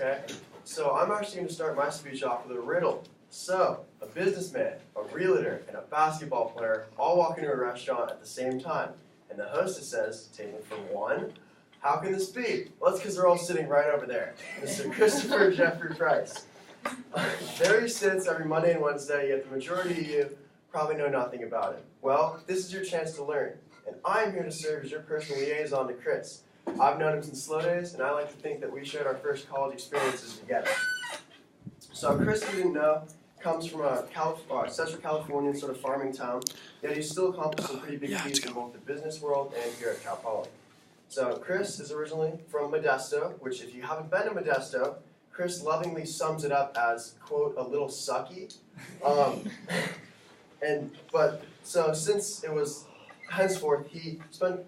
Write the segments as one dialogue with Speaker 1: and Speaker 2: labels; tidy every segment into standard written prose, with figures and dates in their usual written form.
Speaker 1: Okay? So I'm actually going to start my speech off with a riddle. So, a businessman, a realtor, and a basketball player all walk into a restaurant at the same time. And the hostess says, taking from one, how can this be? Well, that's because they're all sitting right over there. Mr. Christopher Jeffrey Price. There he sits every Monday and Wednesday, yet the majority of you probably know nothing about him. Well, this is your chance to learn. And I'm here to serve as your personal liaison to Chris. I've known him since slow days, and I like to think that we shared our first college experiences together. So Chris, if you didn't know, comes from a Central Californian sort of farming town, yet he's still accomplished some pretty big feats in both the business world and here at Cal Poly. So Chris is originally from Modesto, which if you haven't been to Modesto, Chris lovingly sums it up as, quote, a little sucky. So since it was henceforth, he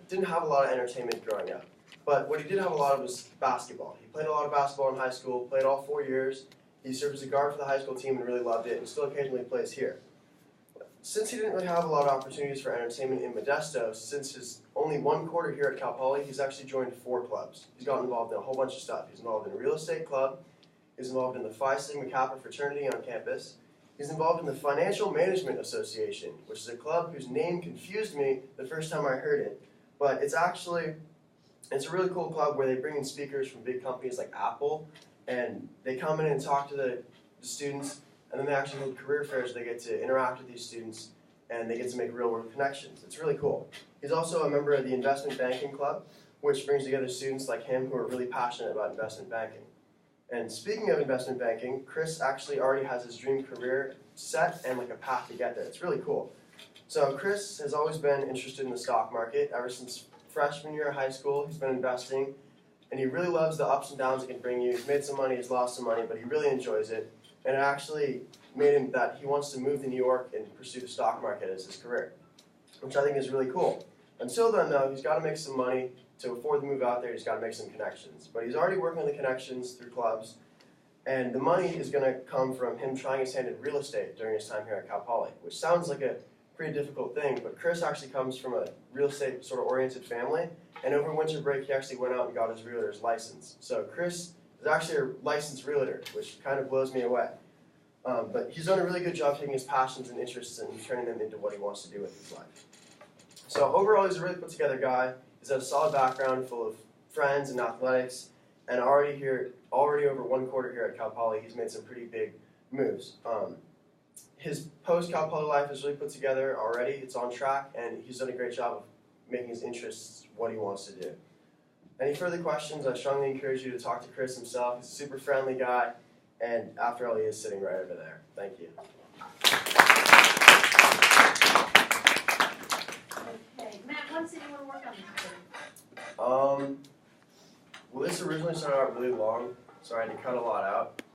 Speaker 1: didn't have a lot of entertainment growing up. But what he did have a lot of was basketball. He played a lot of basketball in high school, played all 4 years. He served as a guard for the high school team and really loved it, and still occasionally plays here. Since he didn't really have a lot of opportunities for entertainment in Modesto, since his only 1 quarter here at Cal Poly, he's actually joined 4 clubs. He's gotten involved in a whole bunch of stuff. He's involved in a real estate club. He's involved in the Phi Sigma Kappa fraternity on campus. He's involved in the Financial Management Association, which is a club whose name confused me the first time I heard it. But it's a really cool club where they bring in speakers from big companies like Apple, and they come in and talk to the students, and then they actually hold career fairs. They get to interact with these students, and they get to make real-world connections. It's really cool. He's also a member of the Investment Banking Club, which brings together students like him who are really passionate about investment banking. And speaking of investment banking, Chris actually already has his dream career set and like a path to get there. It's really cool. So Chris has always been interested in the stock market ever since freshman year of high school. He's been investing, and he really loves the ups and downs it can bring you. He's made some money, he's lost some money, but he really enjoys it. And it actually made him that he wants to move to New York and pursue the stock market as his career, which I think is really cool. Until then, though, he's got to make some money to afford the move out there. He's got to make some connections. But he's already working on the connections through clubs, and the money is going to come from him trying his hand at real estate during his time here at Cal Poly, which sounds like a pretty difficult thing, but Chris actually comes from a real estate sort of oriented family, and over winter break he actually went out and got his realtor's license. So Chris is actually a licensed realtor, which kind of blows me away. But he's done a really good job taking his passions and interests and turning them into what he wants to do with his life. So overall, he's a really put together guy. He's got a solid background full of friends and athletics, and already over 1 quarter here at Cal Poly, he's made some pretty big moves. His post-Cal Poly life is really put together already. It's on track, and he's done a great job of making his interests what he wants to do. Any further questions, I strongly encourage you to talk to Chris himself. He's a super friendly guy, and after all, he is sitting right over there. Thank you.
Speaker 2: Okay, Matt, what did you want to work on this
Speaker 1: Well, this originally started out really long, so I had to cut a lot out.